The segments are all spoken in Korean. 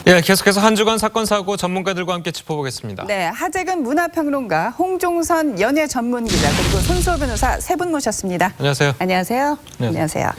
예, 계속해서 한 주간 사건 사고 전문가들과 함께 짚어보겠습니다. 네, 하재근 문화평론가, 홍종선 연예 전문기자 그리고 손수호 변호사 세 분 모셨습니다. 안녕하세요. 안녕하세요. 안녕하세요.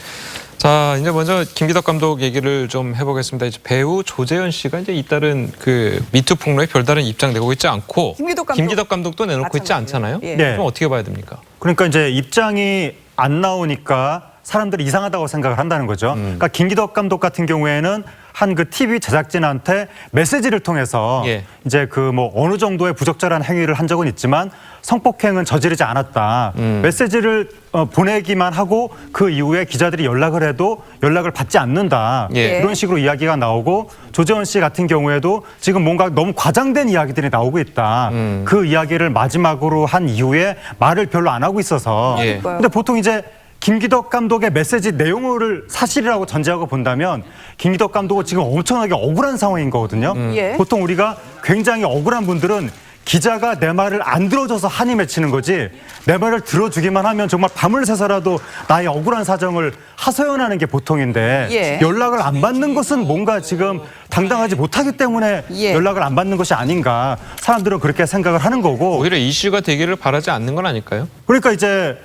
자, 이제 먼저 김기덕 감독 얘기를 좀 해보겠습니다. 이제 배우 조재현 씨가 이제 잇따른 그 미투 폭로에 별다른 입장 내고 있지 않고 김기덕 감독도 내놓고 있지 않잖아요. 예. 네. 좀 어떻게 봐야 됩니까? 그러니까 이제 입장이 안 나오니까 사람들이 이상하다고 생각을 한다는 거죠. 그러니까 김기덕 감독 같은 경우에는 한 그 TV 제작진한테 메시지를 통해서 예. 이제 그 뭐 어느 정도의 부적절한 행위를 한 적은 있지만 성폭행은 저지르지 않았다. 메시지를 보내기만 하고 그 이후에 기자들이 연락을 해도 연락을 받지 않는다. 예. 이런 식으로 이야기가 나오고 조재현 씨 같은 경우에도 지금 뭔가 너무 과장된 이야기들이 나오고 있다. 그 이야기를 마지막으로 한 이후에 말을 별로 안 하고 있어서. 예. 근데 보통 이제 김기덕 감독의 메시지 내용을 사실이라고 전제하고 본다면 김기덕 감독은 지금 엄청나게 억울한 상황인 거거든요. 예. 보통 우리가 굉장히 억울한 분들은 기자가 내 말을 안 들어줘서 한이 맺히는 거지 내 말을 들어주기만 하면 정말 밤을 새서라도 나의 억울한 사정을 하소연하는 게 보통인데 예. 연락을 안 받는 것은 뭔가 지금 당당하지 못하기 때문에 예. 연락을 안 받는 것이 아닌가 사람들은 그렇게 생각을 하는 거고 오히려 이슈가 되기를 바라지 않는 건 아닐까요? 그러니까 이제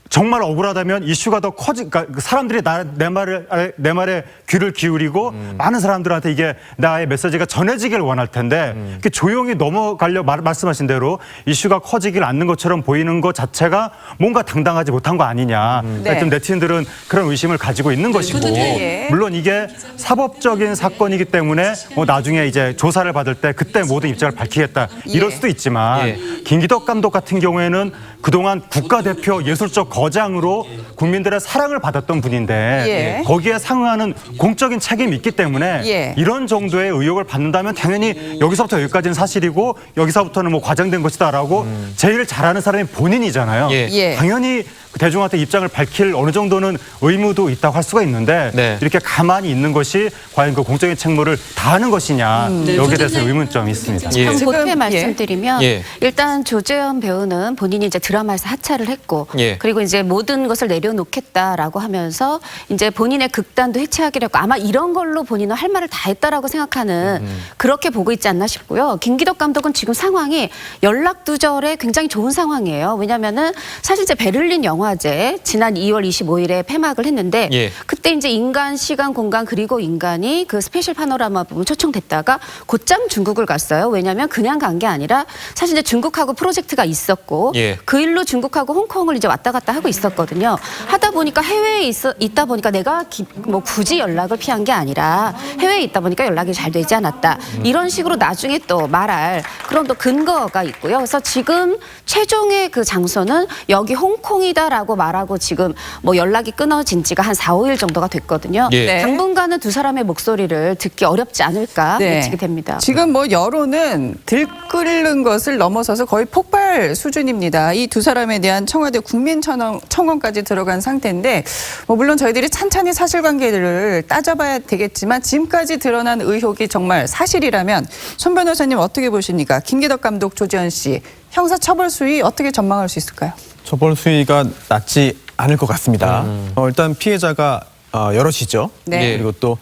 정말 억울하다면 이슈가 더 그러니까 사람들이 내 말에 귀를 기울이고 많은 사람들한테 이게 나의 메시지가 전해지길 원할 텐데 이렇게 조용히 넘어가려 말씀하신 대로 이슈가 커지길 않는 것처럼 보이는 것 자체가 뭔가 당당하지 못한 거 아니냐. 네. 좀 네티즌들은 그런 의심을 가지고 있는 것이고 예. 물론 이게 사법적인 사건이기 때문에 나중에 이제 조사를 받을 때 그때 모든 입장을 밝히겠다 이럴 예. 수도 있지만 예. 김기덕 감독 같은 경우에는 그동안 국가대표 예술적 거장으로 국민들의 사랑을 받았던 분인데 예. 거기에 상응하는 공적인 책임이 있기 때문에 예. 이런 정도의 의혹을 받는다면 당연히 여기서부터 여기까지는 사실이고 여기서부터는 뭐 과장된 것이다라고 제일 잘하는 사람이 본인이잖아요. 예. 예. 당연히 대중한테 입장을 밝힐 어느 정도는 의무도 있다고 할 수가 있는데 네. 이렇게 가만히 있는 것이 과연 그 공적인 책무를 다하는 것이냐 여기에 대해서 의문점이 있습니다. 예. 좀 보태 지금, 말씀드리면 예. 일단 조재현 배우는 본인이 이제 드라마에서 하차를 했고 예. 그리고 이제 모든 것을 내려놓겠다라고 하면서 이제 본인의 극단도 해체하기로 했고 아마 이런 걸로 본인은 할 말을 다 했다라고 생각하는 그렇게 보고 있지 않나 싶고요. 김기덕 감독은 지금 상황이 연락두절에 굉장히 좋은 상황이에요. 왜냐면은 사실 이제 베를린 영화제 지난 2월 25일에 폐막을 했는데 예. 그때 이제 인간, 시간, 공간 그리고 인간이 그 스페셜 파노라마 부분 초청됐다가 곧장 중국을 갔어요. 왜냐하면 그냥 간 게 아니라 사실 이제 중국하고 프로젝트가 있었고 예. 그 일로 중국하고 홍콩을 이제 왔다 갔다 하고 있었거든요. 하다 보니까 해외에 있다 보니까 내가 뭐 굳이 연락을 피한 게 아니라 해외에 있다 보니까 연락이 잘 되지 않았다. 이런 식으로 나중에 또 말할 그런 또 근거가 있고요. 그래서 지금 최종의 그 장소는 여기 홍콩이다라고 말하고 지금 뭐 연락이 끊어진 지가 한 4, 5일 정도가 됐거든요. 예. 네. 당분간은 두 사람의 목소리를 듣기 어렵지 않을까 네. 예측이 됩니다. 지금 뭐 여론은 들끓는 것을 넘어서서 거의 폭발 수준입니다. 이 두 사람에 대한 청와대 국민청원까지 들어간 상태인데 뭐 물론 저희들이 찬찬히 사실관계를 따져봐야 되겠지만 지금까지 드러난 의혹이 정말 사실이라면 손 변호사님 어떻게 보십니까? 김기덕 감독, 조재현 씨 형사처벌 수위 어떻게 전망할 수 있을까요? 처벌 수위가 낮지 않을 것 같습니다. 일단 피해자가 여럿이죠. 네. 그리고 또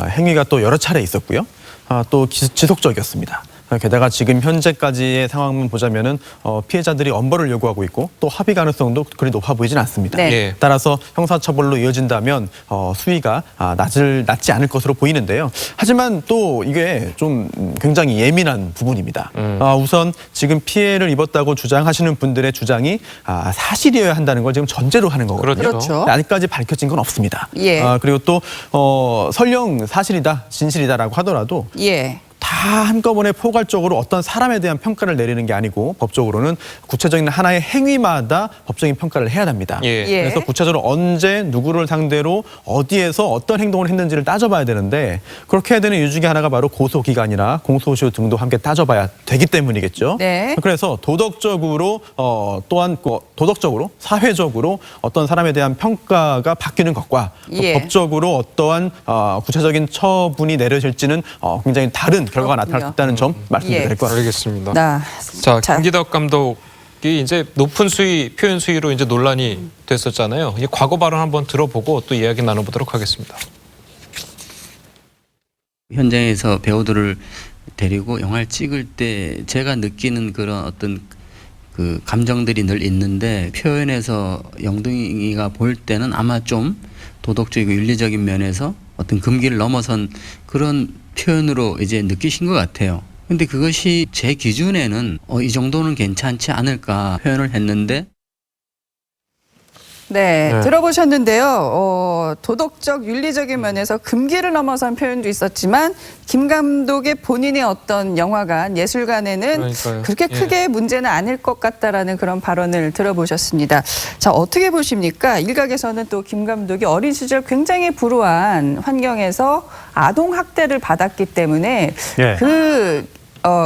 행위가 또 여러 차례 있었고요. 또 지속적이었습니다. 게다가 지금 현재까지의 상황만 보자면은 피해자들이 엄벌을 요구하고 있고 또 합의 가능성도 그리 높아 보이진 않습니다. 네. 예. 따라서 형사처벌로 이어진다면 수위가 낮지 않을 것으로 보이는데요. 하지만 또 이게 좀 굉장히 예민한 부분입니다. 우선 지금 피해를 입었다고 주장하시는 분들의 주장이 사실이어야 한다는 걸 지금 전제로 하는 거거든요. 그렇죠. 아직까지 밝혀진 건 없습니다. 예. 그리고 또 설령 사실이다, 진실이다라고 하더라도 예. 다 한꺼번에 포괄적으로 어떤 사람에 대한 평가를 내리는 게 아니고 법적으로는 구체적인 하나의 행위마다 법적인 평가를 해야 합니다. 예. 예. 그래서 구체적으로 언제 누구를 상대로 어디에서 어떤 행동을 했는지를 따져봐야 되는데 그렇게 해야 되는 이유 중에 하나가 바로 고소기간이나 공소시효 등도 함께 따져봐야 되기 때문이겠죠. 네. 그래서 도덕적으로 또한 도덕적으로 사회적으로 어떤 사람에 대한 평가가 바뀌는 것과 또 예. 법적으로 어떠한 구체적인 처분이 내려질지는 굉장히 다른 결과가 나타날 수 있다는 점 말씀드릴 것 같습니다. 알겠습니다. 자, 자, 김기덕 감독이 이제 높은 수위, 표현 수위로 이제 논란이 됐었잖아요. 이 과거 발언 한번 들어보고 또 이야기 나눠보도록 하겠습니다. 현장에서 배우들을 데리고 영화를 찍을 때 제가 느끼는 그런 어떤 그 감정들이 늘 있는데 표현에서 영등이가 볼 때는 아마 좀 도덕적이고 윤리적인 면에서 어떤 금기를 넘어선 그런 표현으로 이제 느끼신 것 같아요. 근데 그것이 제 기준에는 이 정도는 괜찮지 않을까 표현을 했는데 네, 네. 들어보셨는데요. 도덕적, 윤리적인 면에서 금기를 넘어선 표현도 있었지만 김 감독의 본인의 어떤 영화관, 예술관에는 그러니까요. 그렇게 예. 크게 문제는 아닐 것 같다라는 그런 발언을 들어보셨습니다. 자, 어떻게 보십니까? 일각에서는 또 김 감독이 어린 시절 굉장히 불우한 환경에서 아동 학대를 받았기 때문에 예.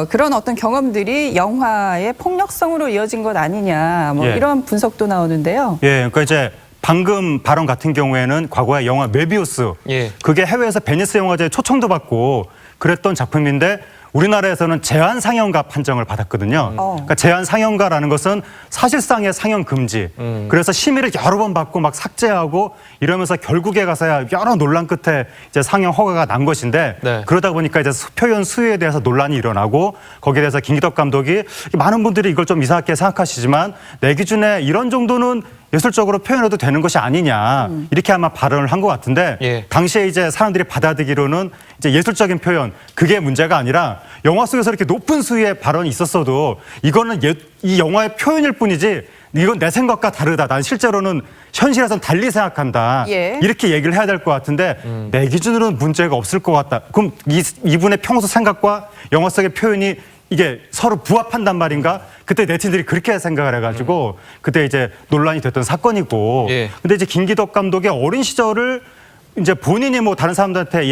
그런 어떤 경험들이 영화의 폭력성으로 이어진 것 아니냐, 뭐 예. 이런 분석도 나오는데요. 예, 그러니까 이제 방금 발언 같은 경우에는 과거에 영화 메비우스, 예. 그게 해외에서 베니스 영화제에 초청도 받고 그랬던 작품인데 우리나라에서는 제한 상영가 판정을 받았거든요. 그러니까 제한 상영가라는 것은 사실상의 상영 금지. 그래서 심의를 여러 번 받고 막 삭제하고 이러면서 결국에 가서야 여러 논란 끝에 이제 상영 허가가 난 것인데 네. 그러다 보니까 이제 표현 수위에 대해서 논란이 일어나고 거기에 대해서 김기덕 감독이 많은 분들이 이걸 좀 이상하게 생각하시지만 내 기준에 이런 정도는 예술적으로 표현해도 되는 것이 아니냐 이렇게 아마 발언을 한 것 같은데 예. 당시에 이제 사람들이 받아들이기로는 이제 예술적인 표현 그게 문제가 아니라 영화 속에서 이렇게 높은 수위의 발언이 있었어도 이거는 이 영화의 표현일 뿐이지 이건 내 생각과 다르다. 난 실제로는 현실에서는 달리 생각한다. 예. 이렇게 얘기를 해야 될 것 같은데 내 기준으로는 문제가 없을 것 같다. 그럼 이분의 평소 생각과 영화 속의 표현이 이게 서로 부합한단 말인가? 그때 네티즌들이 그렇게 생각을 해가지고 그때 이제 논란이 됐던 사건이고. 예. 근데 이제 김기덕 감독의 어린 시절을 이제 본인이 뭐 다른 사람들한테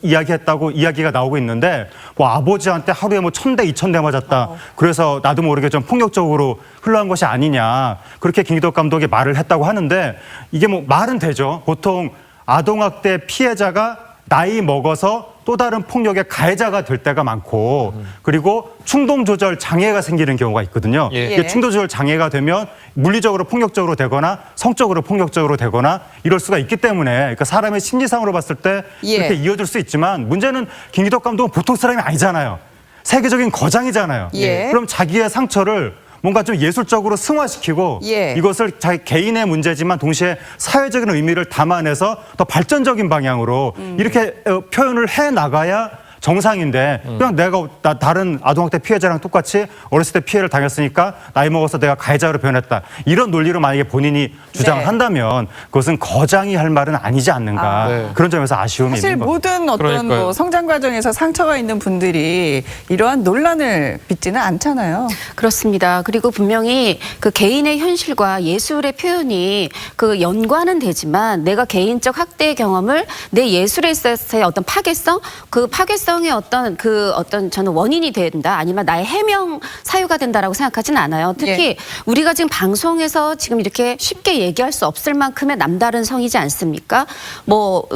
이야기했다고 이야기가 나오고 있는데 뭐 아버지한테 하루에 뭐 1000대, 2000대 맞았다. 그래서 나도 모르게 좀 폭력적으로 흘러간 것이 아니냐. 그렇게 김기덕 감독이 말을 했다고 하는데 이게 뭐 말은 되죠. 보통 아동학대 피해자가 나이 먹어서 또 다른 폭력의 가해자가 될 때가 많고 그리고 충동조절 장애가 생기는 경우가 있거든요. 예. 이게 충동조절 장애가 되면 물리적으로 폭력적으로 되거나 성적으로 폭력적으로 되거나 이럴 수가 있기 때문에 그러니까 사람의 심리상으로 봤을 때 예. 그렇게 이어질 수 있지만 문제는 김기덕 감독은 보통 사람이 아니잖아요. 세계적인 거장이잖아요. 예. 그럼 자기의 상처를 뭔가 좀 예술적으로 승화시키고 예. 이것을 자기 개인의 문제지만 동시에 사회적인 의미를 담아내서 더 발전적인 방향으로 이렇게 표현을 해나가야 정상인데 그냥 내가 다른 아동학대 피해자랑 똑같이 어렸을 때 피해를 당했으니까 나이 먹어서 내가 가해자로 변했다. 이런 논리로 만약에 본인이 주장을 네. 한다면 그것은 거장이 할 말은 아니지 않는가. 네. 그런 점에서 아쉬움이 사실 있는 겁니다. 모든 어떤 그러니까요. 뭐 성장 과정에서 상처가 있는 분들이 이러한 논란을 빚지는 않잖아요. 그렇습니다. 그리고 분명히 그 개인의 현실과 예술의 표현이 그 연관은 되지만 내가 개인적 학대 경험을 내 예술에 있어서의 어떤 파괴성, 그 파괴성의 어떤 저는 원인이 된다 아니면 나의 해명 사유가 된다라고 생각하진 않아요. 특히 예. 우리가 지금 방송에서 지금 이렇게 쉽게 얘기할 수 없을 만큼의 남다른 성이지 않습니까? 뭐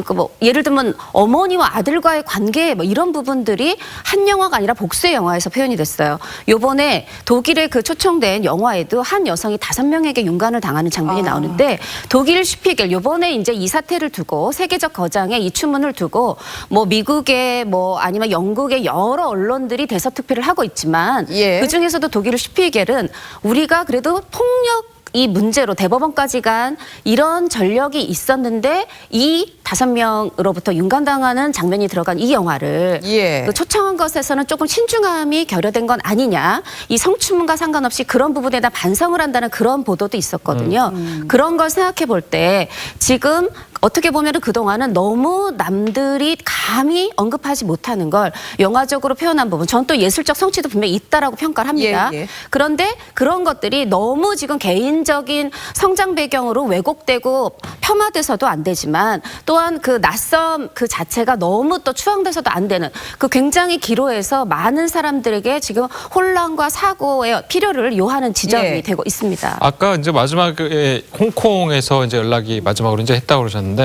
예를 들면 어머니와 아들과의 관계 뭐 이런 부분들이 한 영화가 아니라 복수의 영화에서 표현이 됐어요. 요번에 독일에 그 초청된 영화에도 한 여성이 5명에게 윤관을 당하는 장면이 나오는데 독일 슈피겔 요번에 이제 이 사태를 두고 세계적 거장의 이 추문을 두고 뭐 미국의 뭐 아니면 영국의 여러 언론들이 대서특필을 하고 있지만 예. 그중에서도 독일 슈피겔은 우리가 그래도 폭력 이 문제로 대법원까지 간 이런 전력이 있었는데 이 5명으로부터 윤관당하는 장면이 들어간 이 영화를 예. 그 초청한 것에서는 조금 신중함이 결여된 건 아니냐. 이 성추문과 상관없이 그런 부분에 다 반성을 한다는 그런 보도도 있었거든요. 그런 걸 생각해 볼 때 지금 어떻게 보면 그동안은 너무 남들이 감히 언급하지 못하는 걸 영화적으로 표현한 부분. 전 또 예술적 성취도 분명히 있다라고 평가를 합니다. 예, 예. 그런데 그런 것들이 너무 지금 개인적인 성장 배경으로 왜곡되고 폄하돼서도 안 되지만 또한 그 낯섦 그 자체가 너무 또 추앙돼서도 안 되는 그 굉장히 기로에서 많은 사람들에게 지금 혼란과 사고의 필요를 요하는 지점이 예. 되고 있습니다. 아까 이제 마지막에 홍콩에서 이제 연락이 마지막으로 이제 했다고 그러셨는데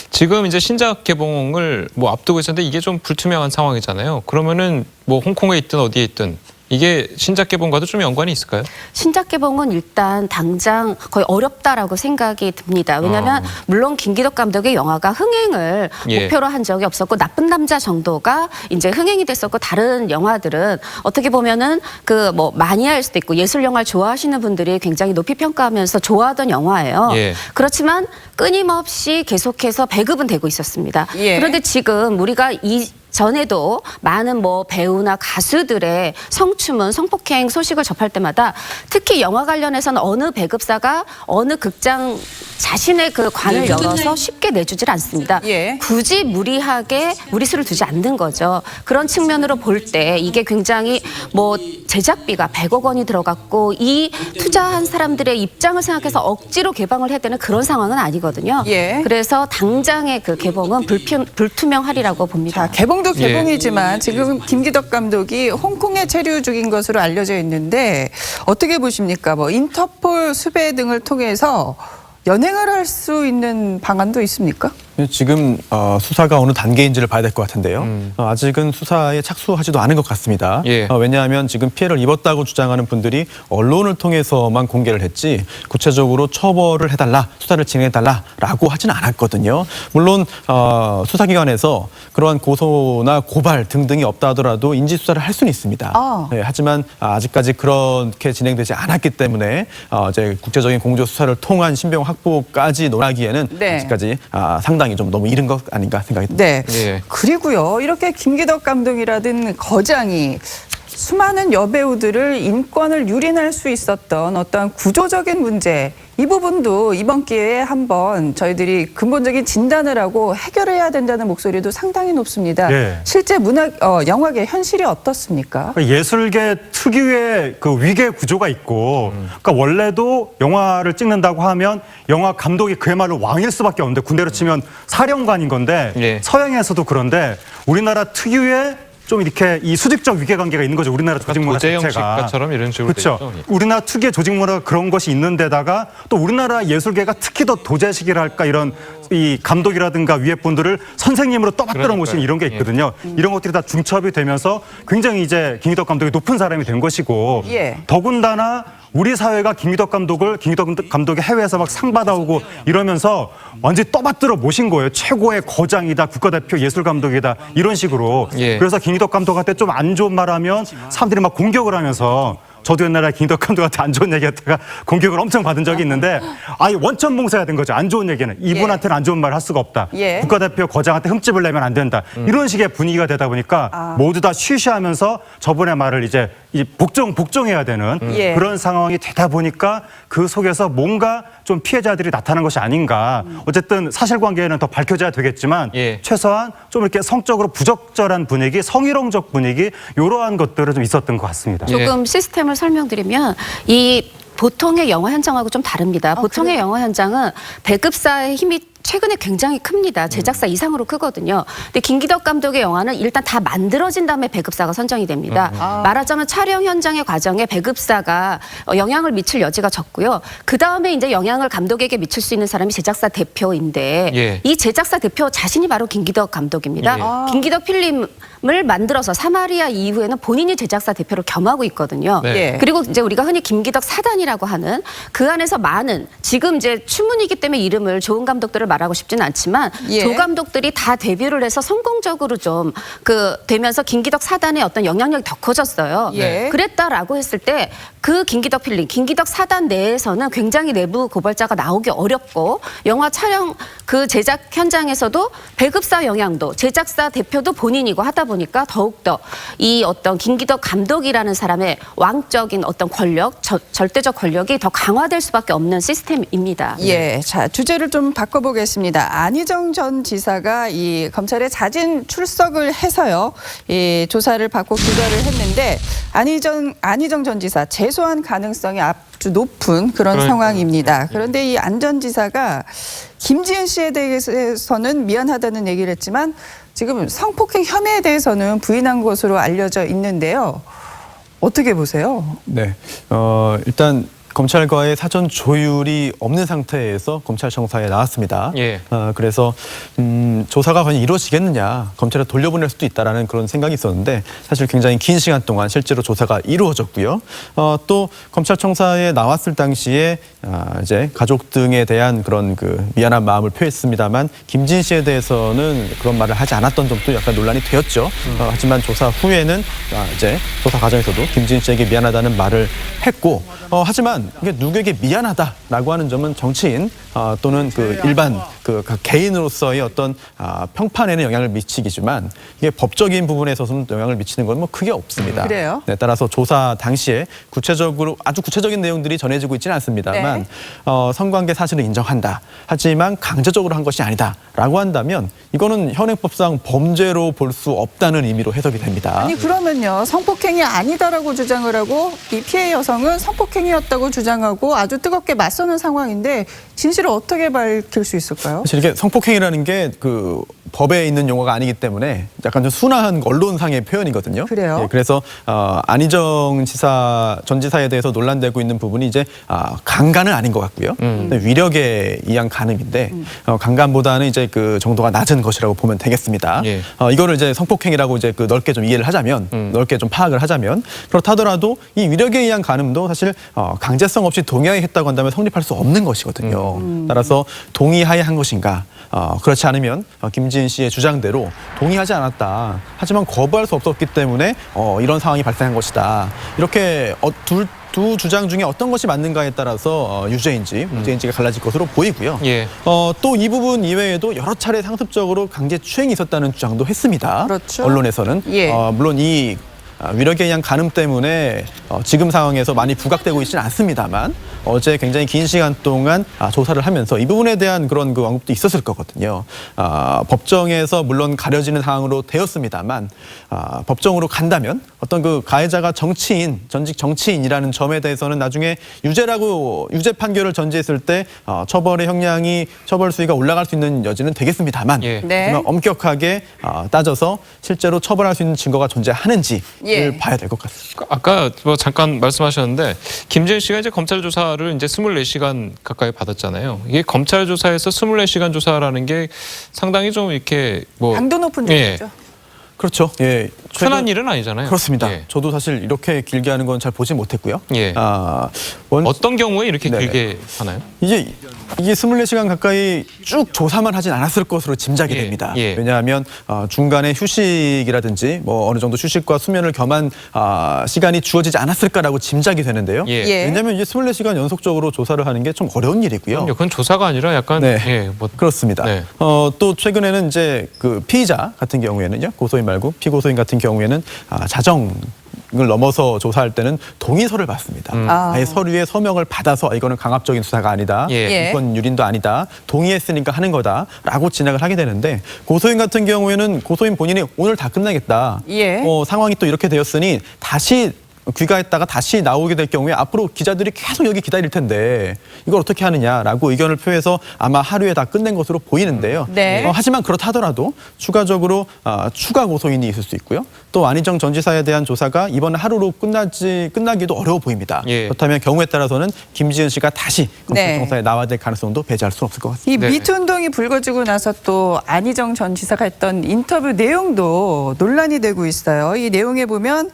지금 이제 신작 개봉을 뭐 앞두고 있었는데 이게 좀 불투명한 상황이잖아요. 그러면은 뭐 홍콩에 있든 어디에 있든 이게 신작 개봉과도 좀 연관이 있을까요? 신작 개봉은 일단 당장 거의 어렵다라고 생각이 듭니다. 왜냐하면 물론 김기덕 감독의 영화가 흥행을 예. 목표로 한 적이 없었고 나쁜 남자 정도가 이제 흥행이 됐었고 다른 영화들은 어떻게 보면은 그 뭐 마니아일 수도 있고 예술 영화를 좋아하시는 분들이 굉장히 높이 평가하면서 좋아하던 영화예요. 예. 그렇지만 끊임없이 계속해서 배급은 되고 있었습니다. 예. 그런데 지금 우리가 이 전에도 많은 뭐 배우나 가수들의 성추문, 성폭행 소식을 접할 때마다 특히 영화 관련해서는 어느 배급사가 어느 극장 자신의 그 관을 열어서 쉽게 내주질 않습니다. 예. 굳이 무리하게 무리수를 두지 않는 거죠. 그런 측면으로 볼 때 이게 굉장히 뭐 제작비가 100억 원이 들어갔고 이 투자한 사람들의 입장을 생각해서 억지로 개방을 해야 되는 그런 상황은 아니거든요. 예. 그래서 당장의 그 개봉은 불투명하리라고 봅니다. 자, 개봉도 예. 개봉이지만 지금 김기덕 감독이 홍콩에 체류 중인 것으로 알려져 있는데 어떻게 보십니까? 뭐 인터폴 수배 등을 통해서 연행을 할 수 있는 방안도 있습니까? 지금 수사가 어느 단계인지를 봐야 될 것 같은데요. 아직은 수사에 착수하지도 않은 것 같습니다. 예. 왜냐하면 지금 피해를 입었다고 주장하는 분들이 언론을 통해서만 공개를 했지 구체적으로 처벌을 해달라, 수사를 진행해달라라고 하지는 않았거든요. 물론 수사기관에서 그러한 고소나 고발 등등이 없다 하더라도 인지수사를 할 수는 있습니다. 네, 하지만 아직까지 그렇게 진행되지 않았기 때문에 이제 국제적인 공조 수사를 통한 신병 확보까지 논하기에는 네. 아직까지 상당히 좀 너무 이른 것 아닌가 생각이 듭니다. 네. 예. 그리고요, 이렇게 김기덕 감독이라든 거장이 수많은 여배우들을 인권을 유린할 수 있었던 어떤 구조적인 문제, 이 부분도 이번 기회에 한번 저희들이 근본적인 진단을 하고 해결해야 된다는 목소리도 상당히 높습니다. 예. 실제 영화계 현실이 어떻습니까? 예술계 특유의 그 위계 구조가 있고, 그러니까 원래도 영화를 찍는다고 하면 영화 감독이 그야말로 왕일 수밖에 없는데 군대로 치면 사령관인 건데 예. 서양에서도 그런데 우리나라 특유의 좀 이렇게 이 수직적 위계 관계가 있는 거죠. 우리나라 조직 문화 도제 자체가. 형식처럼 이런 식으로 돼 그렇죠. 있죠. 예. 우리나라 특유의 조직 문화가 그런 것이 있는데다가 또 우리나라 예술계가 특히 더 도제식이랄까 이런 이 감독이라든가 위에 분들을 선생님으로 떠받들어 모시는 이런 게 있거든요. 이런 것들이 다 중첩이 되면서 굉장히 이제 김기덕 감독이 높은 사람이 된 것이고 예. 더군다나 우리 사회가 김기덕 감독이 해외에서 막 상 받아오고 이러면서 완전히 떠받들어 모신 거예요. 최고의 거장이다, 국가대표 예술감독이다 이런 식으로. 예. 그래서 김기덕 감독한테 좀 안 좋은 말하면 사람들이 막 공격을 하면서 저도 옛날에 김기덕 감독한테 안 좋은 얘기했다가 공격을 엄청 받은 적이 있는데 아예 원천봉사해야 된 거죠. 안 좋은 얘기는. 이분한테는 안 좋은 말 할 수가 없다. 예. 국가대표 거장한테 흠집을 내면 안 된다. 이런 식의 분위기가 되다 보니까 모두 다 쉬쉬하면서 저분의 말을 이제 복종해야 되는 예. 그런 상황이 되다 보니까 그 속에서 뭔가 좀 피해자들이 나타난 것이 아닌가. 어쨌든 사실관계는 더 밝혀져야 되겠지만 예. 최소한 좀 이렇게 성적으로 부적절한 분위기, 성희롱적 분위기 이러한 것들은 좀 있었던 것 같습니다. 예. 조금 시스템을 설명드리면 이 보통의 영화 현장하고 좀 다릅니다. 보통의 영화 현장은 배급사의 힘이 최근에 굉장히 큽니다. 제작사 이상으로 크거든요. 근데 김기덕 감독의 영화는 일단 다 만들어진 다음에 배급사가 선정이 됩니다. 말하자면 촬영 현장의 과정에 배급사가 영향을 미칠 여지가 적고요. 그 다음에 이제 영향을 감독에게 미칠 수 있는 사람이 제작사 대표인데 예. 이 제작사 대표 자신이 바로 김기덕 감독입니다. 김기덕 필름을 만들어서 사마리아 이후에는 본인이 제작사 대표를 겸하고 있거든요. 네. 예. 그리고 이제 우리가 흔히 김기덕 사단이라고 하는 그 안에서 많은 지금 이제 추문이기 때문에 이름을 좋은 감독들을 말하고 싶지는 않지만 예. 조 감독들이 다 데뷔를 해서 성공적으로 좀 되면서 김기덕 사단의 어떤 영향력이 더 커졌어요. 예. 그랬다라고 했을 때 그 김기덕 필름, 김기덕 사단 내에서는 굉장히 내부 고발자가 나오기 어렵고 영화 촬영 그 제작 현장에서도 배급사 영향도 제작사 대표도 본인이고 하다 보니까 더욱더 이 어떤 김기덕 감독이라는 사람의 왕적인 어떤 권력, 절대적 권력이 더 강화될 수밖에 없는 시스템입니다. 예, 자 주제를 좀 바꿔보겠습니다. 안희정 전 지사가 이 검찰에 자진 출석을 해서요, 이 조사를 받고 귀가를 했는데 안희정 전 지사 재소환 가능성이 아주 높은 그런 그러니까요. 상황입니다. 그런데 이 안 전 지사가 김지은 씨에 대해서는 미안하다는 얘기를 했지만 지금 성폭행 혐의에 대해서는 부인한 것으로 알려져 있는데요. 어떻게 보세요? 네, 일단 검찰과의 사전 조율이 없는 상태에서 검찰청사에 나왔습니다. 예. 그래서 조사가 과연 이루어지겠느냐, 검찰에 돌려보낼 수도 있다라는 그런 생각이 있었는데 사실 굉장히 긴 시간 동안 실제로 조사가 이루어졌고요. 또 검찰청사에 나왔을 당시에 이제 가족 등에 대한 그런 그 미안한 마음을 표했습니다만 김진 씨에 대해서는 그런 말을 하지 않았던 점도 약간 논란이 되었죠. 하지만 조사 후에는 이제 조사 과정에서도 김진 씨에게 미안하다는 말을 했고, 하지만 이게 누구에게 미안하다라고 하는 점은 정치인 또는 그 일반 그 각 개인으로서의 어떤 평판에는 영향을 미치겠지만 이게 법적인 부분에 있어서는 영향을 미치는 건 뭐 크게 없습니다. 그래요? 네, 따라서 조사 당시에 구체적으로 아주 구체적인 내용들이 전해지고 있지는 않습니다만 네. 성관계 사실을 인정한다. 하지만 강제적으로 한 것이 아니다라고 한다면 이거는 현행법상 범죄로 볼 수 없다는 의미로 해석이 됩니다. 아니 그러면요, 성폭행이 아니다라고 주장을 하고 이 피해 여성은 성폭행이었다고 주장하고 아주 뜨겁게 맞서는 상황인데 진실을 어떻게 밝힐 수 있을까요? 사실 이게 성폭행이라는 게 그 법에 있는 용어가 아니기 때문에 약간 좀 순화한 언론상의 표현이거든요. 그래요? 예, 그래서 안희정 전 지사에 대해서 논란되고 있는 부분이 이제 강간은 아닌 것 같고요. 위력에 의한 간음인데 강간보다는 이제 그 정도가 낮은 것이라고 보면 되겠습니다. 예. 이거를 이제 성폭행이라고 이제 그 넓게 좀 이해를 하자면, 넓게 좀 파악을 하자면, 그렇다더라도 이 위력에 의한 간음도 사실 강제성 없이 동의하에 했다고 한다면 성립할 수 없는 것이거든요. 따라서 동의하에 한 것인가? 그렇지 않으면 김지은 씨의 주장대로 동의하지 않았다. 하지만 거부할 수 없었기 때문에 이런 상황이 발생한 것이다. 이렇게 두 주장 중에 어떤 것이 맞는가에 따라서 유죄인지 무죄인지가 갈라질 것으로 보이고요. 예. 또 이 부분 이외에도 여러 차례 상습적으로 강제 추행이 있었다는 주장도 했습니다. 그렇죠. 언론에서는. 예. 물론 이 위력에 의한 간음 때문에 지금 상황에서 많이 부각되고 있지는 않습니다만 어제 굉장히 긴 시간 동안 조사를 하면서 이 부분에 대한 그런 그 언급도 있었을 거거든요. 법정에서 물론 가려지는 상황으로 되었습니다만 법정으로 간다면 어떤 그 가해자가 전직 정치인이라는 점에 대해서는 나중에 유죄 판결을 전제했을 때 처벌의 형량이 처벌 수위가 올라갈 수 있는 여지는 되겠습니다만 예. 네. 하지만 엄격하게 따져서 실제로 처벌할 수 있는 증거가 존재하는지를 예. 봐야 될 것 같습니다. 아까 뭐 잠깐 말씀하셨는데 김지은 씨가 이제 검찰 조사를 이제 24시간 가까이 받았잖아요. 이게 검찰 조사에서 24시간 조사라는 게 상당히 좀 이렇게 뭐 강도 높은 예. 조사죠. 그렇죠. 예. 흔한 일은 아니잖아요. 그렇습니다. 예. 저도 사실 이렇게 길게 하는 건 잘 보지 못했고요. 예. 어떤 경우에 이렇게 네네. 길게 하나요? 이게 24시간 가까이 쭉 조사만 하진 않았을 것으로 짐작이 예, 됩니다. 예. 왜냐하면 중간에 휴식이라든지 뭐 어느 정도 휴식과 수면을 겸한 시간이 주어지지 않았을까라고 짐작이 되는데요. 예. 예. 왜냐하면 이제 24시간 연속적으로 조사를 하는 게 좀 어려운 일이고요. 그건 조사가 아니라 약간 네. 예, 뭐 그렇습니다. 네. 또 최근에는 이제 그 피의자 같은 경우에는요, 고소인 말고 피고소인 같은 경우에는 자정을 넘어서 조사할 때는 동의서를 받습니다. 아예 서류에 서명을 받아서 이거는 강압적인 수사가 아니다. 예. 이건 유린도 아니다. 동의했으니까 하는 거다라고 진행을 하게 되는데 고소인 같은 경우에는 고소인 본인이 오늘 다 끝나겠다. 예. 상황이 또 이렇게 되었으니 다시 귀가했다가 다시 나오게 될 경우에 앞으로 기자들이 계속 여기 기다릴 텐데 이걸 어떻게 하느냐라고 의견을 표해서 아마 하루에 다 끝낸 것으로 보이는데요. 네. 하지만 그렇다 하더라도 추가적으로 추가 고소인이 있을 수 있고요. 또 안희정 전 지사에 대한 조사가 이번 하루로 끝나기도 어려워 보입니다. 예. 그렇다면 경우에 따라서는 김지은 씨가 다시 네. 검찰청사에 나와야 될 가능성도 배제할 수는 없을 것 같습니다. 이 네. 미투 운동이 불거지고 나서 또 안희정 전 지사가 했던 인터뷰 내용도 논란이 되고 있어요. 이 내용에 보면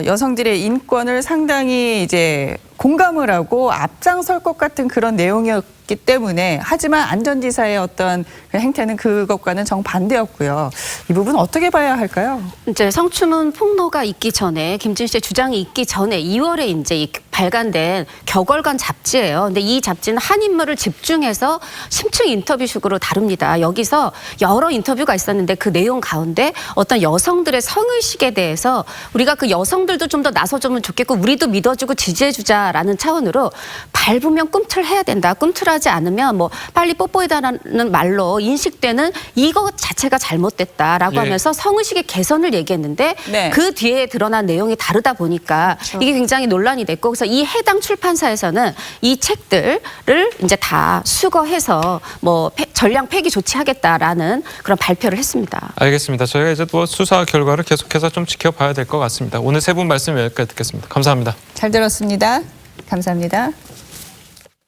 여성들의 인권을 상당히 이제 공감을 하고 앞장설 것 같은 그런 내용이었기 때문에 하지만 안 전 지사의 어떤 행태는 그것과는 정반대였고요. 이 부분 어떻게 봐야 할까요? 이제 성추문 폭로가 있기 전에 김진 씨의 주장이 있기 전에 2월에 이제 발간된 격월간 잡지예요. 근데 이 잡지는 한 인물을 집중해서 심층 인터뷰식으로 다룹니다. 여기서 여러 인터뷰가 있었는데 그 내용 가운데 어떤 여성들의 성의식에 대해서 우리가 그 여성들도 좀 더 나서주면 좋겠고 우리도 믿어주고 지지해주자라는 차원으로 밟으면 꿈틀해야 된다. 꿈틀하지 않으면 뭐 빨리 뽀뽀해달라는 말로 인식되는 이것 자체가 잘못됐다라고 예. 하면서 성의식의 개선을 얘기했는데 네. 그 뒤에 드러난 내용이 다르다 보니까 이게 굉장히 논란이 됐고 그래서 이 해당 출판사에서는 이 책들을 이제 다 수거해서 뭐 전량 폐기 조치하겠다라는 그런 발표를 했습니다. 알겠습니다. 저희가 이제 뭐 수사 결과를 계속해서 좀 지켜봐야 될 것 같습니다. 오늘 세 분 말씀 여기까지 듣겠습니다. 감사합니다. 잘 들었습니다. 감사합니다.